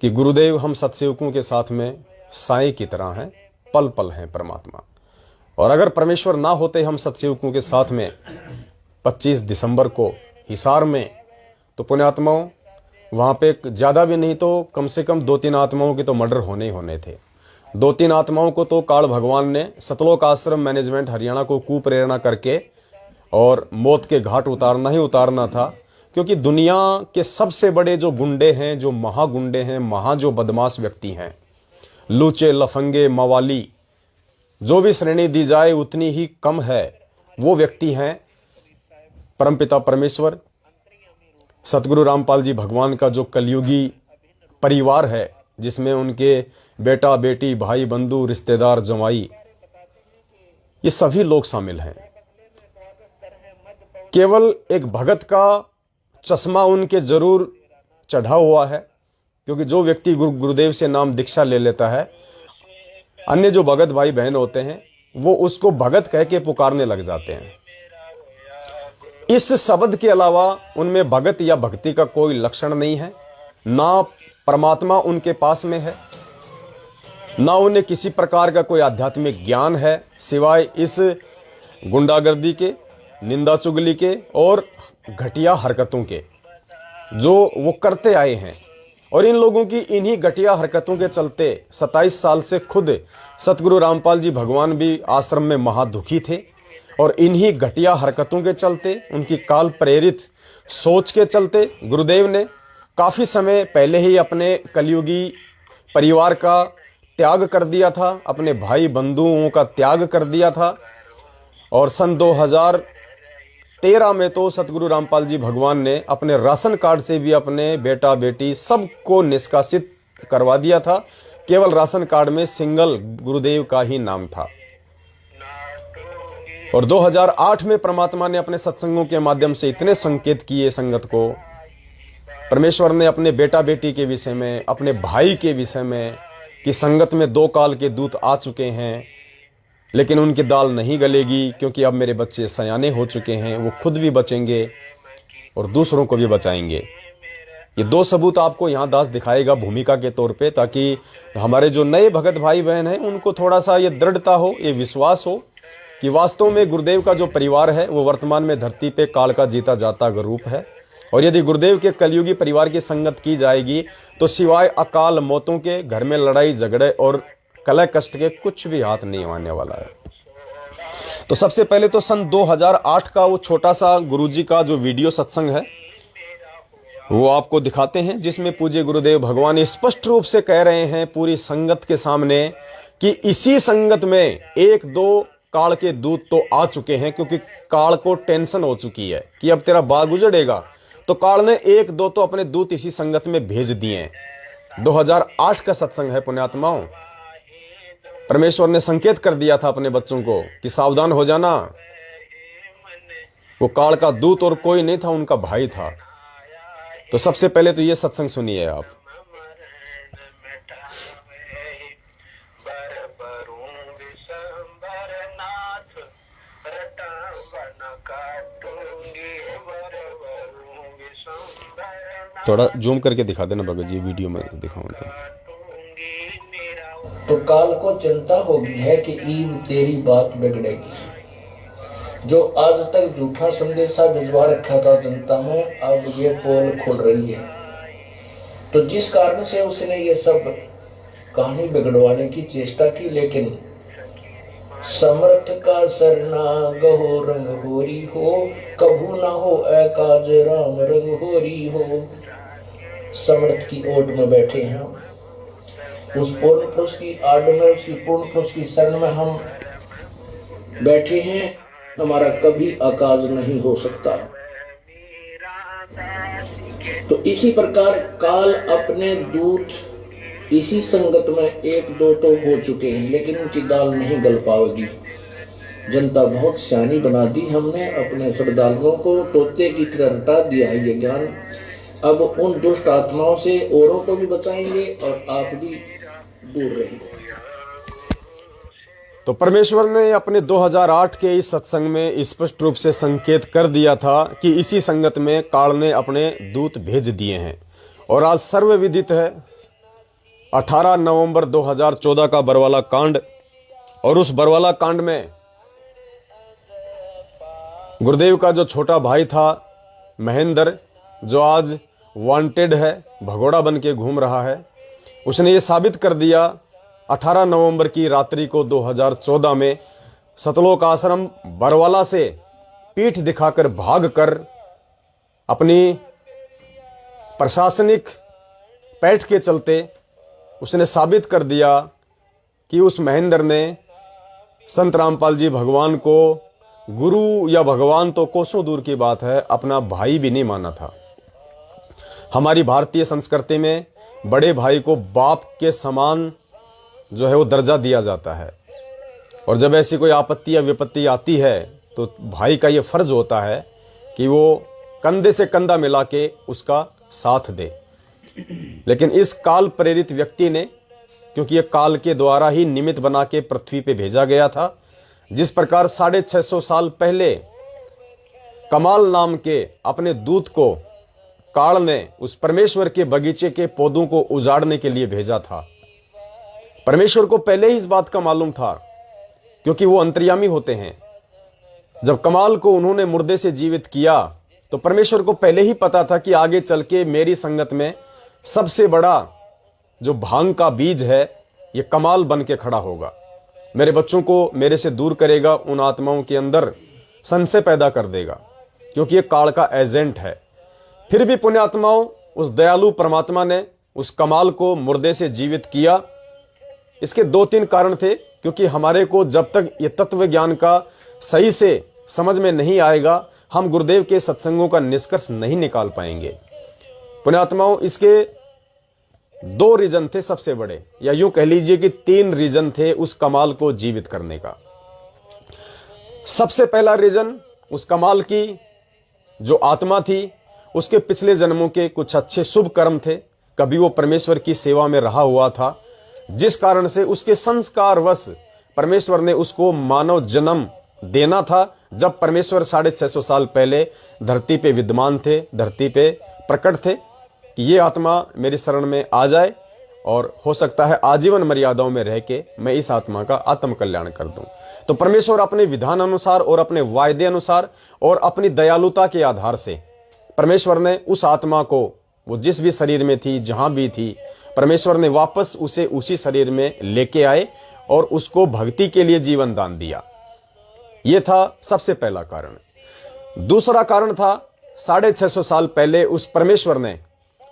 कि गुरुदेव हम सत्सेवकों के साथ में साए की तरह हैं, पल पल हैं परमात्मा। और अगर परमेश्वर ना होते हम सत्सेवकों के साथ में 25 दिसंबर को हिसार में, तो पुण्यात्माओं वहां पे ज्यादा भी नहीं तो कम से कम 2-3 आत्माओं के तो मर्डर होने ही होने थे। 2-3 आत्माओं को तो काल भगवान ने सतलोक आश्रम मैनेजमेंट हरियाणा को कुप्रेरणा करके और मौत के घाट उतारना ही उतारना था, क्योंकि दुनिया के सबसे बड़े जो गुंडे हैं, जो महागुंडे हैं, जो बदमाश व्यक्ति हैं, लूचे, लफंगे, मवाली, जो भी श्रेणी दी जाए उतनी ही कम है, वो व्यक्ति हैं परमपिता परमेश्वर सतगुरु रामपाल जी भगवान का जो कलयुगी परिवार है, जिसमें उनके बेटा बेटी, भाई बंधु, रिश्तेदार, जमाई, ये सभी लोग शामिल हैं। केवल एक भगत का चश्मा उनके जरूर चढ़ा हुआ है, क्योंकि जो व्यक्ति गुरुदेव से नाम दीक्षा ले लेता है, अन्य जो भगत भाई बहन होते हैं वो उसको भगत कह के पुकारने लग जाते हैं। इस शब्द के अलावा उनमें भगत या भक्ति का कोई लक्षण नहीं है, ना परमात्मा उनके पास में है, ना उन्हें किसी प्रकार का कोई आध्यात्मिक ज्ञान है, सिवाय इस गुंडागर्दी के, निंदा चुगली के और घटिया हरकतों के जो वो करते आए हैं। और इन लोगों की इन्हीं घटिया हरकतों के चलते 27 साल से खुद सतगुरु रामपाल जी भगवान भी आश्रम में महादुखी थे, और इन्हीं घटिया हरकतों के चलते, उनकी काल प्रेरित सोच के चलते गुरुदेव ने काफी समय पहले ही अपने कलयुगी परिवार का त्याग कर दिया था, अपने भाई बंधुओं का त्याग कर दिया था। और सन 2013 में तो सतगुरु रामपाल जी भगवान ने अपने राशन कार्ड से भी अपने बेटा बेटी सबको निष्कासित करवा दिया था। केवल राशन कार्ड में सिंगल गुरुदेव का ही नाम था। और 2008 में परमात्मा ने अपने सत्संगों के माध्यम से इतने संकेत किए संगत को, परमेश्वर ने अपने बेटा बेटी के विषय में, अपने भाई के विषय में, कि संगत में 2 काल के दूत आ चुके हैं, लेकिन उनकी दाल नहीं गलेगी, क्योंकि अब मेरे बच्चे सयाने हो चुके हैं, वो खुद भी बचेंगे और दूसरों को भी बचाएंगे। ये 2 सबूत आपको यहाँ दास दिखाएगा भूमिका के तौर पे, ताकि हमारे जो नए भगत भाई बहन हैं उनको थोड़ा सा ये दृढ़ता हो, ये विश्वास हो कि वास्तव में गुरुदेव का जो परिवार है वो वर्तमान में धरती पे काल का जीता जाता रूप है। और यदि गुरुदेव के कलयुगी परिवार की संगत की जाएगी तो सिवाय अकाल मौतों के, घर में लड़ाई झगड़े और कलह कष्ट के कुछ भी हाथ नहीं आने वाला है। तो सबसे पहले तो सन 2008 का वो छोटा सा गुरुजी का जो वीडियो सत्संग है वो आपको दिखाते हैं, जिसमें पूज्य गुरुदेव भगवान स्पष्ट रूप से कह रहे हैं पूरी संगत के सामने कि इसी संगत में 1-2 काल के दूत तो आ चुके हैं, क्योंकि काल को टेंशन हो चुकी है कि अब तेरा बाग उजड़ेगा। तो काल ने 1-2 तो अपने दूत इसी संगत में भेज दिए हैं। 2008 का सत्संग है पुण्यात्माओं। परमेश्वर ने संकेत कर दिया था अपने बच्चों को कि सावधान हो जाना। वो काल का दूत और कोई नहीं था, उनका भाई था। तो सबसे पहले तो ये सत्संग सुनिए आप। थोड़ा जूम करके दिखा देना भगत जी, वीडियो में दिखाऊं तो काल को चिंता होगी है कि ईब तेरी बात बिगड़ेगी। जो आज तक झूठा संदेशा भिजवा रखा था जनता में, अब ये पोल खुल रही है। तो जिस कारण से उसने ये सब कहानी बिगड़वाने की चेष्टा की, लेकिन समर्थ का सरना गहो रंग होरी हो, कभू ना हो एकाज राम रंग होरी हो। समर्थ की ओट में बैठे हैं हम, उस पूर्ण पुरुष की आड़ में, उसकी पूर्ण पुरुष की शरण में हम बैठे हैं। हमारा कभी आकाज नहीं हो सकता। तो इसी प्रकार काल अपने दूत इसी संगत में 1-2 तो हो चुके हैं, लेकिन उनकी दाल नहीं गल पाएगी। जनता बहुत सियानी बना दी हमने, अपने श्रद्धालुओं को तोते की तरह रटा दिया है ये ज्ञान। अब उन दुष्ट आत्माओं से औरों को भी बचाएंगे और आप भी दूर रहेंगे। तो परमेश्वर ने अपने 2008 के इस सत्संग में स्पष्ट रूप से संकेत कर दिया था कि इसी संगत में काल ने अपने दूत भेज दिए हैं। और आज सर्वविदित है, 18 नवंबर 2014 का बरवाला कांड, और उस बरवाला कांड में गुरुदेव का जो छोटा भाई था महेंद्र, जो आज वांटेड है, भगोड़ा बन के घूम रहा है, उसने ये साबित कर दिया 18 नवंबर की रात्रि को 2014 में सतलोक आश्रम बरवाला से पीठ दिखाकर भागकर अपनी प्रशासनिक पैठ के चलते उसने साबित कर दिया कि उस महेंद्र ने संत रामपाल जी भगवान को गुरु या भगवान तो कोसों दूर की बात है, अपना भाई भी नहीं माना था। हमारी भारतीय संस्कृति में बड़े भाई को बाप के समान जो है वो दर्जा दिया जाता है, और जब ऐसी कोई आपत्ति या विपत्ति आती है तो भाई का ये फर्ज होता है कि वो कंधे से कंधा मिला के उसका साथ दे। लेकिन इस काल प्रेरित व्यक्ति ने, क्योंकि ये काल के द्वारा ही निमित्त बना के पृथ्वी पे भेजा गया था, जिस प्रकार 650 साल पहले कमाल नाम के अपने दूत को काल ने उस परमेश्वर के बगीचे के पौधों को उजाड़ने के लिए भेजा था। परमेश्वर को पहले ही इस बात का मालूम था, क्योंकि वो अंतर्यामी होते हैं। जब कमाल को उन्होंने मुर्दे से जीवित किया तो परमेश्वर को पहले ही पता था कि आगे चल के मेरी संगत में सबसे बड़ा जो भांग का बीज है ये कमाल बन के खड़ा होगा, मेरे बच्चों को मेरे से दूर करेगा, उन आत्माओं के अंदर संशय पैदा कर देगा, क्योंकि ये काल का एजेंट है। फिर भी पुण्यात्माओं, उस दयालु परमात्मा ने उस कमाल को मुर्दे से जीवित किया। इसके 2-3 कारण थे, क्योंकि हमारे को जब तक ये तत्व ज्ञान का सही से समझ में नहीं आएगा, हम गुरुदेव के सत्संगों का निष्कर्ष नहीं निकाल पाएंगे। पुण्यात्माओं, इसके 2 रीजन थे सबसे बड़े, या यूं कह लीजिए कि 3 रीजन थे उस कमाल को जीवित करने का। सबसे पहला रीजन, उस कमाल की जो आत्मा थी उसके पिछले जन्मों के कुछ अच्छे शुभ कर्म थे, कभी वो परमेश्वर की सेवा में रहा हुआ था, जिस कारण से उसके संस्कारवश परमेश्वर ने उसको मानव जन्म देना था, जब परमेश्वर 650 साल पहले धरती पे विद्यमान थे, धरती पे प्रकट थे कि ये आत्मा मेरी शरण में आ जाए और हो सकता है आजीवन मर्यादाओं में रह के मैं इस आत्मा का आत्म कल्याण कर दूं। तो परमेश्वर अपने विधान अनुसार और अपने वायदे अनुसार और अपनी दयालुता के आधार से परमेश्वर ने उस आत्मा को, वो जिस भी शरीर में थी, जहां भी थी, परमेश्वर ने वापस उसे उसी शरीर में लेके आए और उसको भक्ति के लिए जीवन दान दिया। यह था सबसे पहला कारण। दूसरा कारण था 650 साल पहले उस परमेश्वर ने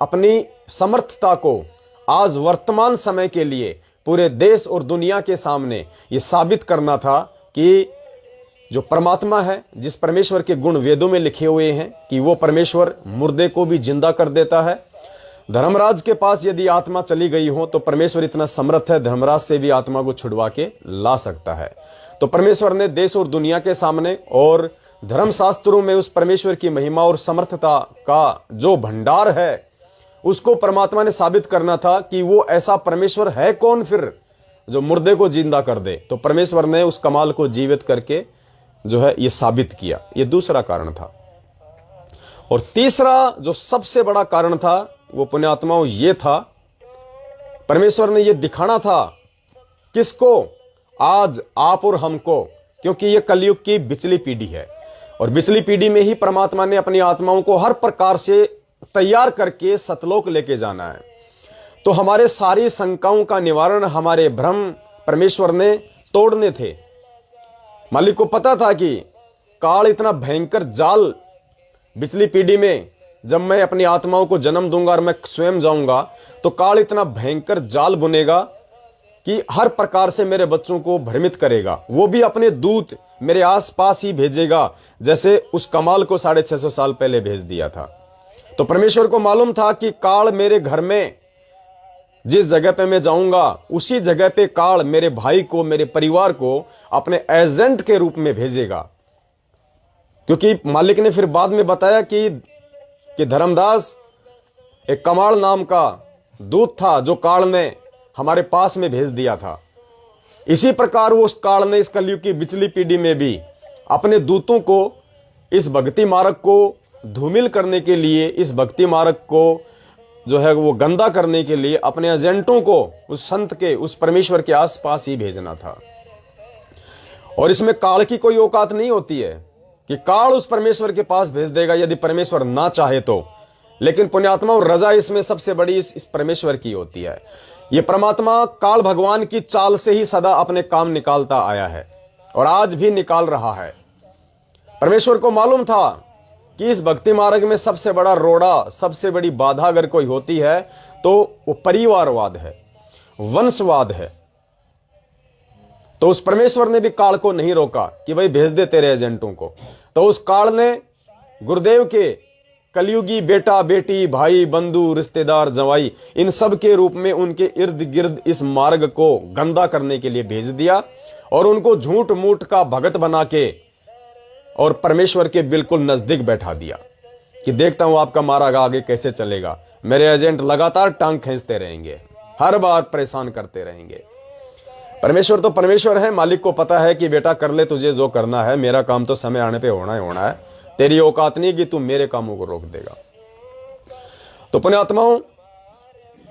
अपनी समर्थता को आज वर्तमान समय के लिए पूरे देश और दुनिया के सामने यह साबित करना था कि जो परमात्मा है, जिस परमेश्वर के गुण वेदों में लिखे हुए हैं कि वो परमेश्वर मुर्दे को भी जिंदा कर देता है। धर्मराज के पास यदि आत्मा चली गई हो तो परमेश्वर इतना समर्थ है, धर्मराज से भी आत्मा को छुड़वा के ला सकता है। तो परमेश्वर ने देश और दुनिया के सामने और धर्मशास्त्रों में उस परमेश्वर की महिमा और समर्थता का जो भंडार है उसको परमात्मा ने साबित करना था कि वो ऐसा परमेश्वर है कौन फिर जो मुर्दे को जिंदा कर दे। तो परमेश्वर ने उस कमाल को जीवित करके जो है ये साबित किया। ये दूसरा कारण था। और तीसरा जो सबसे बड़ा कारण था वो पुण्यात्माओं ये था, परमेश्वर ने ये दिखाना था किसको, आज आप और हमको, क्योंकि ये कलयुग की बिचली पीढ़ी है और बिचली पीढ़ी में ही परमात्मा ने अपनी आत्माओं को हर प्रकार से तैयार करके सतलोक लेके जाना है। तो हमारे सारी शंकाओं का निवारण, हमारे भ्रम परमेश्वर ने तोड़ने थे। मालिक को पता था कि काल इतना भयंकर जाल बिचली पीढ़ी में, जब मैं अपनी आत्माओं को जन्म दूंगा और मैं स्वयं जाऊंगा तो काल इतना भयंकर जाल बुनेगा कि हर प्रकार से मेरे बच्चों को भ्रमित करेगा। वो भी अपने दूत मेरे आसपास ही भेजेगा, जैसे उस कमाल को 650 साल पहले भेज दिया था। तो परमेश्वर को मालूम था कि काल मेरे घर में, जिस जगह पे मैं जाऊंगा उसी जगह पे काल मेरे भाई को, मेरे परिवार को अपने एजेंट के रूप में भेजेगा। क्योंकि मालिक ने फिर बाद में बताया कि धर्मदास एक कमाल नाम का दूत था जो काल ने हमारे पास में भेज दिया था। इसी प्रकार वो उस काल ने इस कलयुग की बिचली पीढ़ी में भी अपने दूतों को इस भक्ति मार्ग को धूमिल करने के लिए, इस भक्ति मार्ग को जो है वो गंदा करने के लिए अपने एजेंटों को उस संत के, उस परमेश्वर के आसपास ही भेजना था। और इसमें काल की कोई औकात नहीं होती है कि काल उस परमेश्वर के पास भेज देगा यदि परमेश्वर ना चाहे तो। लेकिन पुण्यात्मा और रजा इसमें सबसे बड़ी इस परमेश्वर की होती है। ये परमात्मा काल भगवान की चाल से ही सदा अपने काम निकालता आया है और आज भी निकाल रहा है। परमेश्वर को मालूम था कि इस भक्ति मार्ग में सबसे बड़ा रोड़ा, सबसे बड़ी बाधा अगर कोई होती है तो वो परिवारवाद है, वंशवाद है। तो उस परमेश्वर ने भी काल को नहीं रोका कि भाई भेज दे तेरे एजेंटों को। तो उस काल ने गुरुदेव के कलयुगी बेटा बेटी, भाई बंधु, रिश्तेदार, जवाई, इन सब के रूप में उनके इर्द गिर्द इस मार्ग को गंदा करने के लिए भेज दिया और उनको झूठ मूठ का भगत बना के और परमेश्वर के बिल्कुल नजदीक बैठा दिया कि देखता हूं आपका मार्ग आगे कैसे चलेगा। मेरे एजेंट लगातार टांग खींचते रहेंगे, हर बार परेशान करते रहेंगे। परमेश्वर तो परमेश्वर है, मालिक को पता है कि बेटा कर ले तुझे जो करना है, मेरा काम तो समय आने पे होना ही होना है, तेरी औकात नहीं कि तू मेरे कामों को रोक देगा। तो पुण्यात्माओं,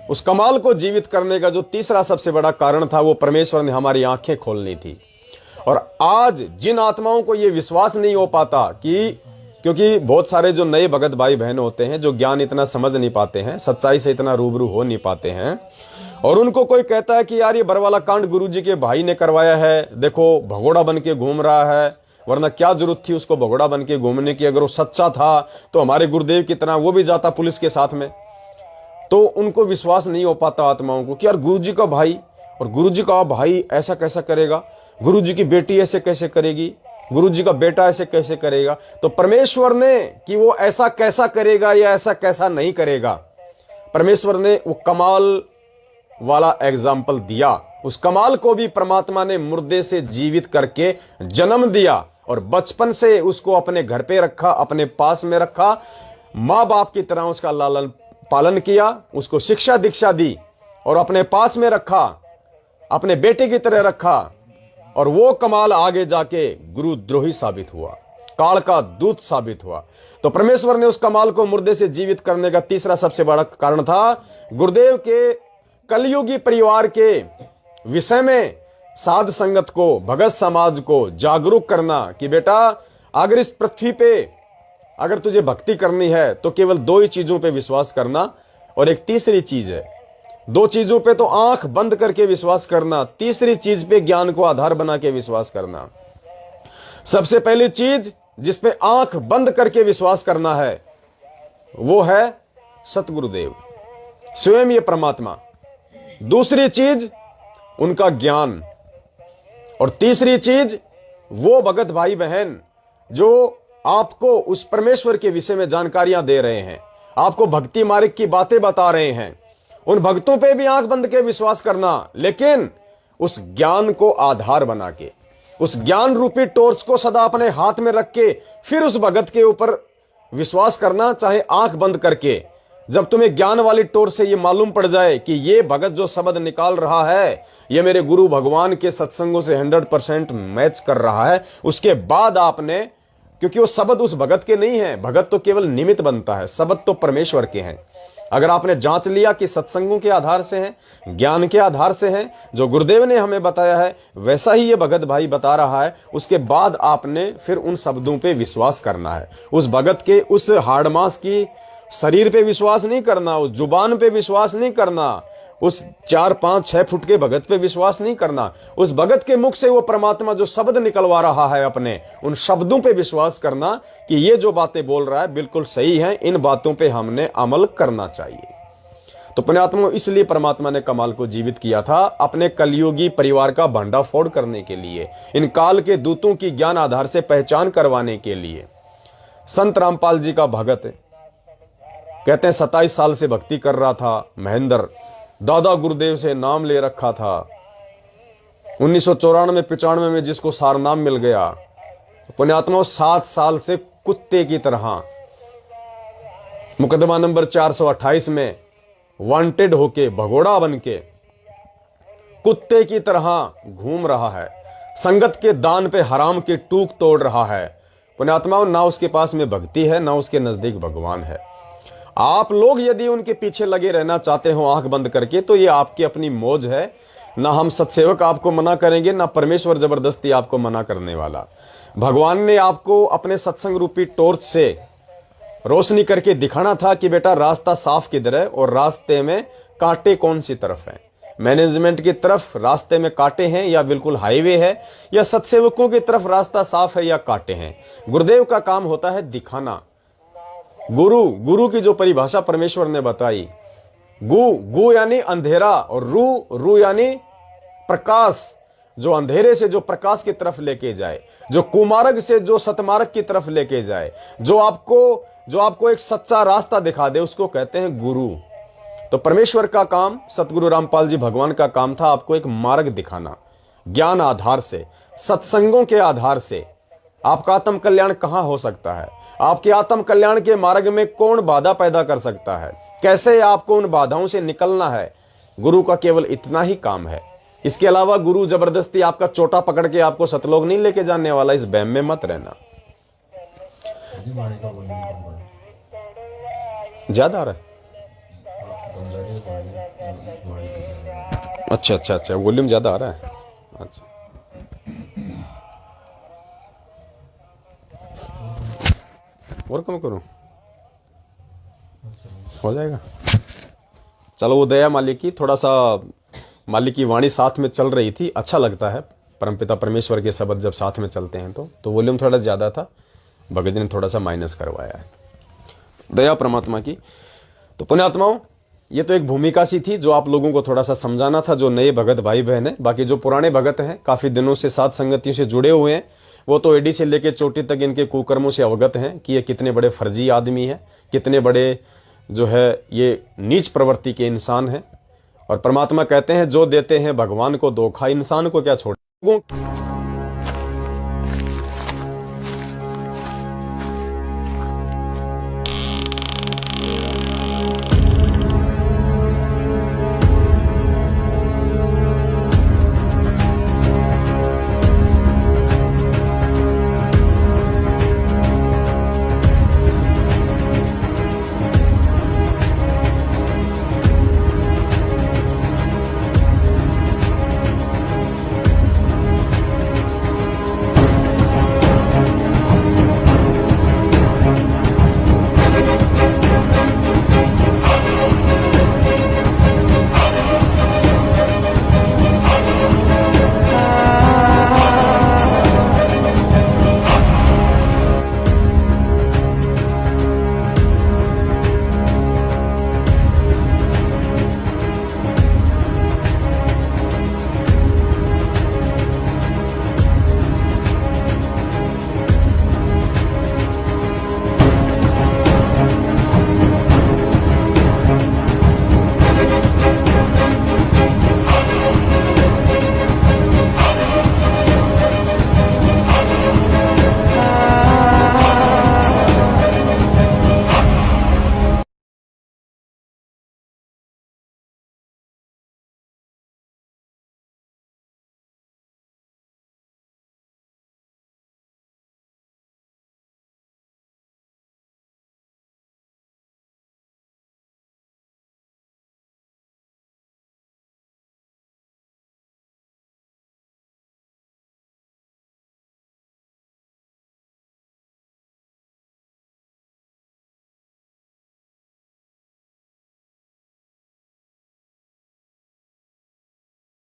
उस कमाल को जीवित करने का जो तीसरा सबसे बड़ा कारण था वो परमेश्वर ने हमारी आंखें खोलनी थी। और आज जिन आत्माओं को ये विश्वास नहीं हो पाता कि, क्योंकि बहुत सारे जो नए भगत भाई बहन होते हैं जो ज्ञान इतना समझ नहीं पाते हैं, सच्चाई से इतना रूबरू हो नहीं पाते हैं, और उनको कोई कहता है कि यार ये बरवाला कांड गुरुजी के भाई ने करवाया है, देखो भगोड़ा बन के घूम रहा है, वरना क्या जरूरत थी उसको भगोड़ा बन के घूमने की, अगर वो सच्चा था तो हमारे गुरुदेव की तरह वो भी जाता पुलिस के साथ में। तो उनको विश्वास नहीं हो पाता आत्माओं को कि यार गुरुजी का भाई, और गुरुजी का भाई ऐसा कैसा करेगा, गुरुजी की बेटी ऐसे कैसे करेगी, गुरुजी का बेटा ऐसे कैसे करेगा। तो परमेश्वर ने कि वो ऐसा कैसा करेगा या ऐसा कैसा नहीं करेगा, परमेश्वर ने वो कमाल वाला एग्जाम्पल दिया। उस कमाल को भी परमात्मा ने मुर्दे से जीवित करके जन्म दिया और बचपन से उसको अपने घर पे रखा, अपने पास में रखा, मां बाप की तरह उसका लालन पालन किया, उसको शिक्षा दीक्षा दी और अपने पास में रखा, अपने बेटे की तरह रखा। और वो कमाल आगे जाके गुरुद्रोही साबित हुआ, काल का दूत साबित हुआ। तो परमेश्वर ने उस कमाल को मुर्दे से जीवित करने का तीसरा सबसे बड़ा कारण था गुरुदेव के कलयुगी परिवार के विषय में साध संगत को, भगत समाज को जागरूक करना कि बेटा अगर इस पृथ्वी पे अगर तुझे भक्ति करनी है तो केवल दो ही चीजों पे विश्वास करना, और एक तीसरी चीज है, दो चीजों पे तो आंख बंद करके विश्वास करना, तीसरी चीज पे ज्ञान को आधार बना के विश्वास करना। सबसे पहली चीज जिसपे आंख बंद करके विश्वास करना है वो है सतगुरुदेव, स्वयं ये परमात्मा। दूसरी चीज उनका ज्ञान, और तीसरी चीज वो भगत भाई बहन जो आपको उस परमेश्वर के विषय में जानकारियां दे रहे हैं, आपको भक्ति मार्ग की बातें बता रहे हैं। उन भक्तों पे भी आंख बंद के विश्वास करना, लेकिन उस ज्ञान को आधार बना के, उस ज्ञान रूपी टॉर्च को सदा अपने हाथ में रख के फिर उस भगत के ऊपर विश्वास करना, चाहे आंख बंद करके। जब तुम्हें ज्ञान वाली टोर से ये मालूम पड़ जाए कि ये भगत जो शब्द निकाल रहा है ये मेरे गुरु भगवान के सत्संगों से 100% मैच कर रहा है, उसके बाद आपने, क्योंकि वो शब्द उस भगत के नहीं है, भगत तो केवल निमित्त बनता है, शब्द तो परमेश्वर के हैं। अगर आपने जांच लिया कि सत्संगों के आधार से हैं, ज्ञान के आधार से हैं, जो गुरुदेव ने हमें बताया है वैसा ही ये भगत भाई बता रहा है, उसके बाद आपने फिर उन शब्दों पे विश्वास करना है। उस भगत के उस हाड़मास की शरीर पे विश्वास नहीं करना, उस जुबान पे विश्वास नहीं करना, उस 4, 5, 6 फुट के भगत पे विश्वास नहीं करना। उस भगत के मुख से वो परमात्मा जो शब्द निकलवा रहा है अपने, उन शब्दों पे विश्वास करना कि ये जो बातें बोल रहा है बिल्कुल सही है, इन बातों पे हमने अमल करना चाहिए। तो पुण्यात्मा, इसलिए परमात्मा ने कमाल को जीवित किया था, अपने कलयुगी परिवार का भंडाफोड़ करने के लिए, इन काल के दूतों की ज्ञान आधार से पहचान करवाने के लिए। संत रामपाल जी का भगत कहते हैं 27 साल से भक्ति कर रहा था महेंद्र, दादा गुरुदेव से नाम ले रखा था। 1994-95 में जिसको सारनाम मिल गया, पुण्यात्मा 7 साल से कुत्ते की तरह मुकदमा नंबर 428 में वांटेड होके, भगोड़ा बन के कुत्ते की तरह घूम रहा है, संगत के दान पे हराम की टूक तोड़ रहा है। पुण्यात्मा, ना उसके पास में भक्ति है, ना उसके नजदीक भगवान है। आप लोग यदि उनके पीछे लगे रहना चाहते हो आंख बंद करके, तो ये आपकी अपनी मौज है। ना हम सत्सेवक आपको मना करेंगे, ना परमेश्वर जबरदस्ती आपको मना करने वाला। भगवान ने आपको अपने सत्संग रूपी टॉर्च से रोशनी करके दिखाना था कि बेटा रास्ता साफ किधर है और रास्ते में कांटे कौन सी तरफ है। मैनेजमेंट की तरफ रास्ते में कांटे हैं या बिल्कुल हाईवे है, या सत्सेवकों की तरफ रास्ता साफ है या कांटे हैं। गुरुदेव का काम होता है दिखाना। गुरु की जो परिभाषा परमेश्वर ने बताई, गु यानी अंधेरा और रू यानी प्रकाश, जो अंधेरे से जो प्रकाश की तरफ लेके जाए, जो कुमार्ग से जो सतमार्ग की तरफ लेके जाए, जो आपको एक सच्चा रास्ता दिखा दे, उसको कहते हैं गुरु। तो परमेश्वर का काम, सतगुरु रामपाल जी भगवान का काम था आपको एक मार्ग दिखाना। ज्ञान आधार से, सत्संगों के आधार से आपका आत्म कल्याण कहां हो सकता है, आपके आत्म कल्याण के मार्ग में कौन बाधा पैदा कर सकता है, कैसे आपको उन बाधाओं से निकलना है। गुरु का केवल इतना ही काम है। इसके अलावा गुरु जबरदस्ती आपका चोटा पकड़ के आपको सतलोक नहीं लेके जाने वाला। इस बहम में मत रहना। ज्यादा आ रहा है? अच्छा, वॉल्यूम ज्यादा आ रहा है। अच्छा, और कम करूं? हो जाएगा। चलो, वो दया मालिक की, थोड़ा सा मालिक की वाणी साथ में चल रही थी, अच्छा लगता है। परमपिता परमेश्वर के शब्द जब साथ में चलते हैं तो वॉल्यूम थोड़ा ज्यादा था, भगत जी ने थोड़ा सा माइनस करवाया है। दया परमात्मा की। तो पुण्यात्माओं, ये तो एक भूमिका सी थी जो आप लोगों को थोड़ा सा समझाना था, जो नए भगत भाई बहन है। बाकी जो पुराने भगत हैं, काफी दिनों से साथ संगतियों से जुड़े हुए हैं, वो तो एडी से लेकर चोटी तक इनके कुकर्मों से अवगत हैं कि ये कितने बड़े फर्जी आदमी हैं, कितने बड़े जो है ये नीच प्रवृत्ति के इंसान हैं। और परमात्मा कहते हैं जो देते हैं भगवान को धोखा, इंसान को क्या छोड़।